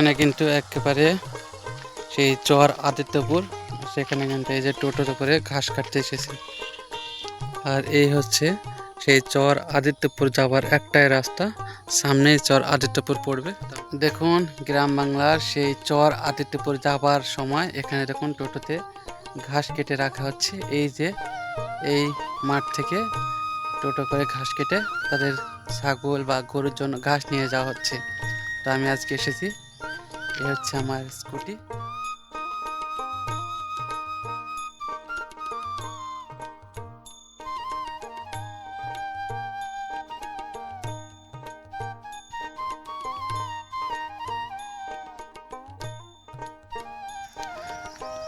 এখানে কিন্তু একেবারে সেই চর আদিত্যপুর, সেখানে কিন্তু এই যে টোটোতে করে ঘাস কাটতে এসেছি। আর এই হচ্ছে সেই চর আদিত্যপুর যাওয়ার একটাই রাস্তা, সামনেই চর আদিত্যপুর পড়বে। দেখুন গ্রাম বাংলার সেই চর আদিত্যপুর যাবার সময় এখানে দেখুন টোটোতে ঘাস কেটে রাখা হচ্ছে। এই যে এই মাঠ থেকে টোটো করে ঘাস কেটে তাদের ছাগল বা গরুর জন্য ঘাস নিয়ে যাওয়া হচ্ছে। তো আমি আজকে এসেছি, এই হচ্ছে আমার স্কুটি।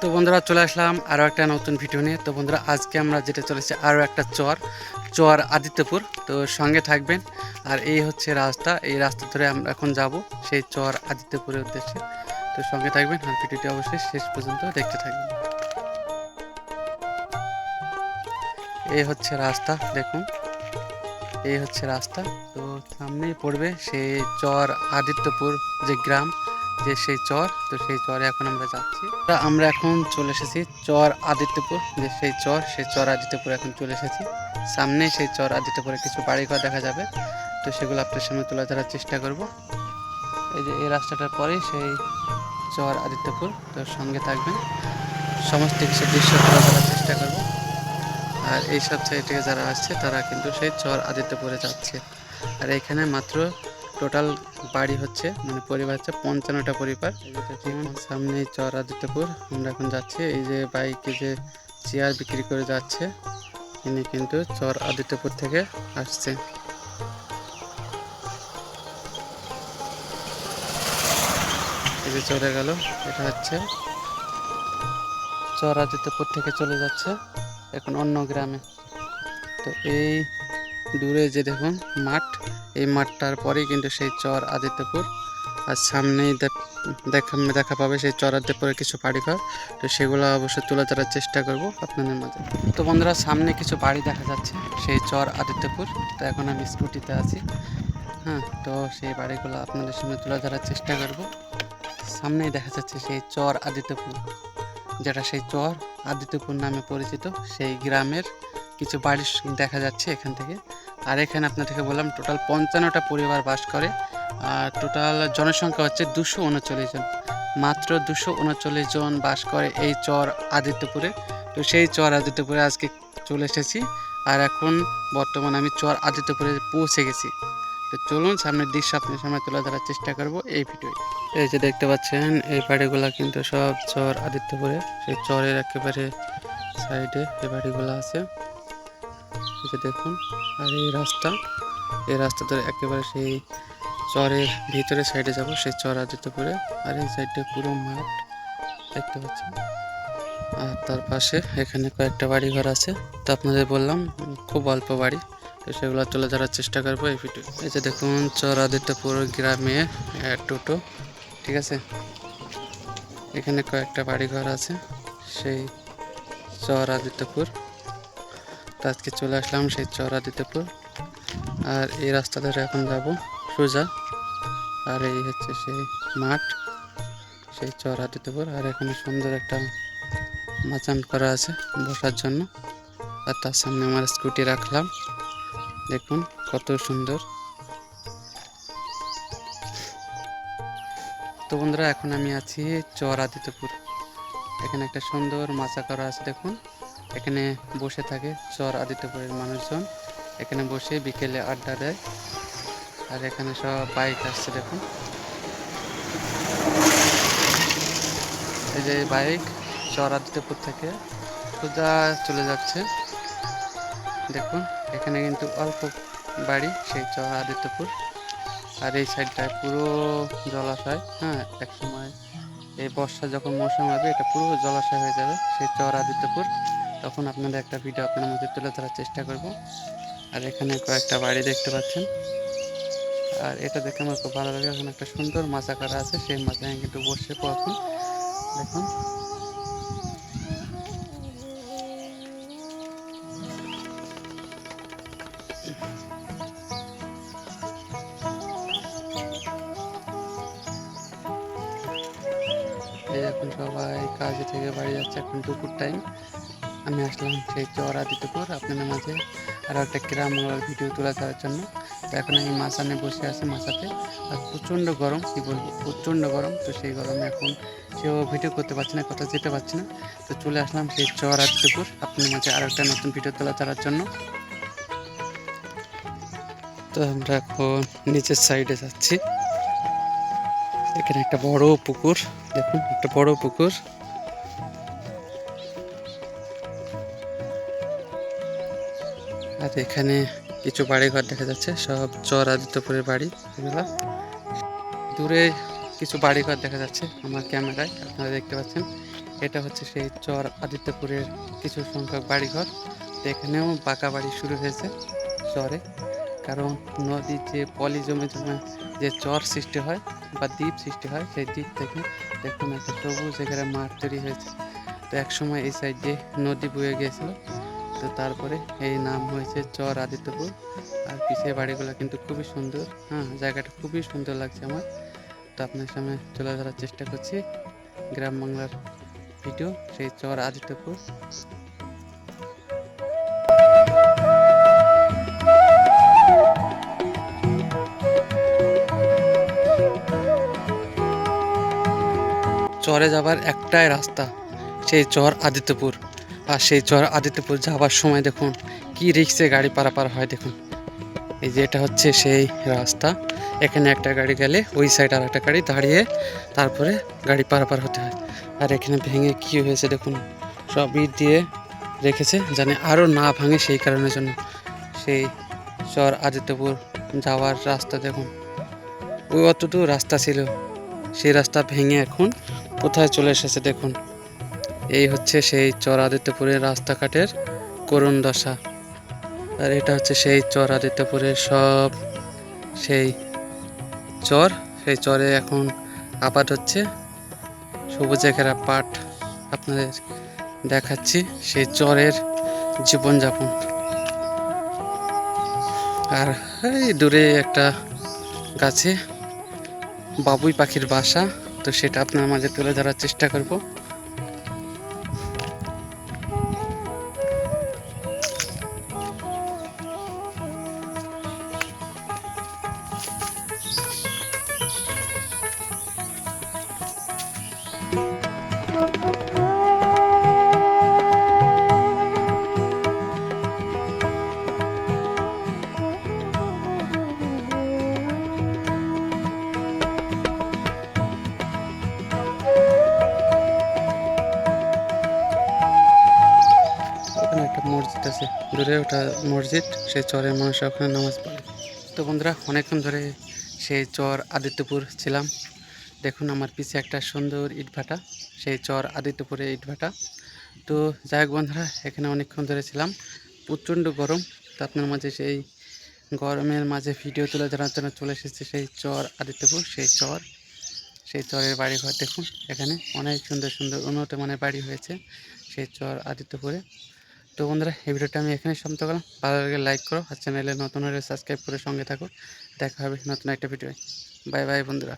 তো বন্ধুরা চলে আসলাম আরও একটা নতুন ভিডিও নিয়ে। তো বন্ধুরা আজকে আমরা যেটা চলেছি আরও একটা চর আদিত্যপুর। তো সঙ্গে থাকবেন। আর এই হচ্ছে রাস্তা, এই রাস্তা ধরে আমরা এখন যাব সেই চর আদিত্যপুরের উদ্দেশ্যে। তো সঙ্গে থাকবেন আর ভিডিওটি অবশ্যই শেষ পর্যন্ত দেখতে থাকবেন। এই হচ্ছে রাস্তা, দেখুন এই হচ্ছে রাস্তা। তো সামনেই পড়বে সেই চর আদিত্যপুর যে গ্রাম, যে সেই চর। তো সেই চরে এখন আমরা যাচ্ছি। আমরা এখন চলে এসেছি চর আদিত্যপুর, যে সেই চর আদিত্যপুর এখন চলে এসেছি। সামনে সেই চর আদিত্যপুরে কিছু বাড়িঘর দেখা যাবে, তো সেগুলো আপনার সামনে তুলে ধরার চেষ্টা করব। এই যে এই রাস্তাটার পরেই সেই চর আদিত্যপুর। তো সঙ্গে থাকবেন, সমস্ত কিছু দৃশ্য তুলে ধরার চেষ্টা করব। আর এই সব সাইড থেকে যারা আসছে তারা কিন্তু সেই চর আদিত্যপুরে যাচ্ছে। আর এখানে মাত্র টোটাল বাড়ি হচ্ছে, মানে পরিবার হচ্ছে 55টা পরিবার। সামনে চর আদিত্যপুর আমরা এখন যাচ্ছি। এই যে বাইকে যে চেয়ার বিক্রি করে যাচ্ছে, ইনি কিন্তু চর আদিত্যপুর থেকে আসছে। এই যে চলে গেল, এটা হচ্ছে চর আদিত্যপুর থেকে চলে যাচ্ছে এখন অন্য গ্রামে। তো এই দূরে যে দেখুন মাঠ, এই মাঠটার পরেই কিন্তু সেই চর আদিত্যপুর। আর সামনেই দেখা পাবে সেই চর আদিত্যপুরের কিছু বাড়িঘর। তো সেগুলো অবশ্যই তুলে ধরার চেষ্টা করব আপনাদের মাঝে। তো বন্ধুরা সামনে কিছু বাড়ি দেখা যাচ্ছে সেই চর আদিত্যপুর। তো এখন আমি স্কুটিতে আছি, হ্যাঁ। তো সেই বাড়িগুলো আপনাদের সামনে তুলে ধরার চেষ্টা করব। সামনেই দেখা যাচ্ছে সেই চর আদিত্যপুর, যেটা সেই চর আদিত্যপুর নামে পরিচিত সেই গ্রামের কিছু বাড়ি দেখা যাচ্ছে এখান থেকে। আর এখানে আপনাদেরকে বললাম টোটাল 55টা পরিবার বাস করে। আর টোটাল জনসংখ্যা হচ্ছে 239 জন, মাত্র 239 জন বাস করে এই চর আদিত্যপুরে। তো সেই চর আদিত্যপুরে আজকে চলে এসেছি। আর এখন বর্তমানে আমি চর আদিত্যপুরে পৌঁছে গেছি। তো চলুন সামনের দৃশ্য আপনার সামনে তুলে ধরার চেষ্টা করব এই ভিডিওয়। এই যে দেখতে পাচ্ছেন এই বাড়িগুলা কিন্তু সব চর আদিত্যপুরে, সেই চরের একেবারে সাইডে এই বাড়িগুলো আছে, এই যে দেখুন। আর এই রাস্তা ধরে একেবারে সেই চরের ভিতরে সাইডে যাব, সেই চর আদিত্যপুরে। আর এই সাইডে পুরো মাঠ দেখতে পাচ্ছেন। আর তার পাশে এখানে কয়েকটা বাড়ি ঘর আছে। তো আপনাদের বললাম খুব অল্প বাড়ি, তো সেগুলো তুলে ধরার চেষ্টা করবো এই ভিডিও। এই যে দেখুন চর আদিত্যপুর গ্রামে টোটো, ঠিক আছে। এখানে কয়েকটা বাড়ি ঘর আছে সেই চর আদিত্যপুর। তো আজকে চলে আসলাম সেই চর আদিত্যপুর। আর এই রাস্তা ধরে এখন যাব সোজা। আর এই হচ্ছে সেই মাঠ, সেই চর আদিত্যপুর। আর এখানে সুন্দর একটা মাচান করা আছে বসার জন্য। আর তার সামনে আমার স্কুটি রাখলাম, দেখুন কত সুন্দর। তো বন্ধুরা এখন আমি আছি চর আদিত্যপুর। এখানে একটা সুন্দর মাচা করা আছে, দেখুন। এখানে বসে থাকে চর আদিত্যপুরের মানুষজন, এখানে বসে বিকেলে আড্ডা দেয়। আর এখানে সব বাইক আসছে, দেখুন এই যে বাইক চর আদিত্যপুর থেকে সোজা চলে যাচ্ছে। দেখুন এখানে কিন্তু অল্প বাড়ি সেই চর আদিত্যপুর। আর এই সাইডটায় পুরো জলাশয়, হ্যাঁ। এক সময় এই বর্ষা যখন মৌসুম হবে এটা পুরো জলাশয় হয়ে যাবে সেই চর আদিত্যপুর। তখন আপনাদের একটা ভিডিও আপনার মধ্যে তুলে ধরার চেষ্টা করব। আর এখানে কয়েকটা বাড়ি দেখতে পাচ্ছেন। আর এটা দেখে আমার খুব ভালো লাগে, এখানে একটা সুন্দর মাচা করা আছে, সেই মাচায় কিন্তু বসে এখন দেখুন। এখন সবাই কাজে থেকে বাড়ি যাচ্ছে, এখন দুপুর টাইম। আমি আসলাম সেই চর আদিত্যপুর আপনাদের মাঝে আরও একটা গ্রাম ভিডিও তুলে ধরার জন্য। তো এখন আমি মাসানে বসে আছি মাসাতে, আর প্রচণ্ড গরম, কী বলবো, প্রচণ্ড গরম। তো সেই গরমে এখন সেও ভিডিও করতে পারছি না, কোথাও যেতে পারছি না। তো চলে আসলাম সেই চর আদিত্যপুর আপনাদের মাঝে আরও একটা নতুন ভিডিও তুলে ধরার জন্য। তো আমরা এখন নিচের সাইডে যাচ্ছি। এখানে একটা বড় পুকুর, দেখুন একটা বড় পুকুর। আর এখানে কিছু বাড়িঘর দেখা যাচ্ছে, সব চর আদিত্যপুরের বাড়ি এগুলো। দূরে কিছু বাড়িঘর দেখা যাচ্ছে আমার ক্যামেরায়, আপনারা দেখতে পাচ্ছেন। এটা হচ্ছে সেই চর আদিত্যপুরের কিছু সংখ্যক বাড়িঘর। তো এখানেও পাকা বাড়ি শুরু হয়েছে চরে, কারণ নদীর যে পলি জমে জমে যে চর সৃষ্টি হয় বা দ্বীপ সৃষ্টি হয়, সেই দ্বীপ থেকে দেখুন একটা সবুজ এখানে মাঠ তৈরি হয়েছে। তো একসময় এই সাইড দিয়ে নদী বয়ে গিয়েছিল, তো তারপরে এই নাম হয়েছে চর আদিত্যপুর। আর পিছিয়ে বাড়িগুলো কিন্তু খুবই সুন্দর, হ্যাঁ জায়গাটা খুবই সুন্দর লাগছে আমার। তো আপনার সামনে তুলে ধরার চেষ্টা করছি গ্রাম বাংলার ভিডিও, সেই চর আদিত্যপুর। চরে যাবার একটাই রাস্তা, সেই চর আদিত্যপুর। আর সেই চর আদিত্যপুর যাওয়ার সময় দেখুন কি রিক্সে গাড়ি পারাপার হয়। দেখুন এই যে এটা হচ্ছে সেই রাস্তা, এখানে একটা গাড়ি গেলে ওই সাইড আর একটা গাড়ি দাঁড়িয়ে তারপরে গাড়ি পারাপার হতে হয়। আর এখানে ভেঙে কি হয়েছে দেখুন, সব ইট দিয়ে রেখেছে জানে আরও না ভাঙে, সেই কারণের জন্য। সেই চর আদিত্যপুর যাওয়ার রাস্তা দেখুন, ওই অতটুকু রাস্তা ছিল, সেই রাস্তা ভেঙে এখন কোথায় চলে এসেছে দেখুন। এই হচ্ছে সেই চর আদিত্যপুরের রাস্তাঘাটের করুণ দশা। আর এটা হচ্ছে সেই চর আদিত্যপুরের সব সেই চর, সেই চরে এখন আবাদ হচ্ছে সবুজে ঘেরা পাট। আপনাদের দেখাচ্ছি সেই চরের জীবনযাপন। আর এই দূরে একটা গাছে বাবুই পাখির বাসা, তো সেটা আপনার মাঝে তুলে ধরার চেষ্টা করব। একটা মসজিদ আছে দূরে, ওটা মসজিদ, সেই চরের মানুষ ওখানে নামাজ পড়ে। তো বন্ধুরা অনেকক্ষণ ধরে সেই চর আদিত্যপুর ছিলাম। দেখুন আমার পিছে একটা সুন্দর ইটভাটা, সেই চর আদিত্যপুরে ইটভাটা। তো যাই হোক বন্ধুরা, এখানে অনেকক্ষণ ধরে ছিলাম, প্রচণ্ড গরম। তো আপনার মাঝে সেই গরমের মাঝে ভিডিও তুলে ধরার জন্য চলে এসেছে সেই চর আদিত্যপুর, সেই চরের বাড়িঘর দেখুন। এখানে অনেক সুন্দর সুন্দর উন্নত মানের বাড়ি হয়েছে সেই চর আদিত্যপুরে। তো বন্ধুরা এই ভিডিওটা আমি এখানে সমাপ্ত করলাম। ভালো লাগে লাইক করো, আর চ্যানেলে নতুন হলে সাবস্ক্রাইব করে সঙ্গে থাকো। দেখা হবে নতুন একটা ভিডিও। বাই বাই বন্ধুরা।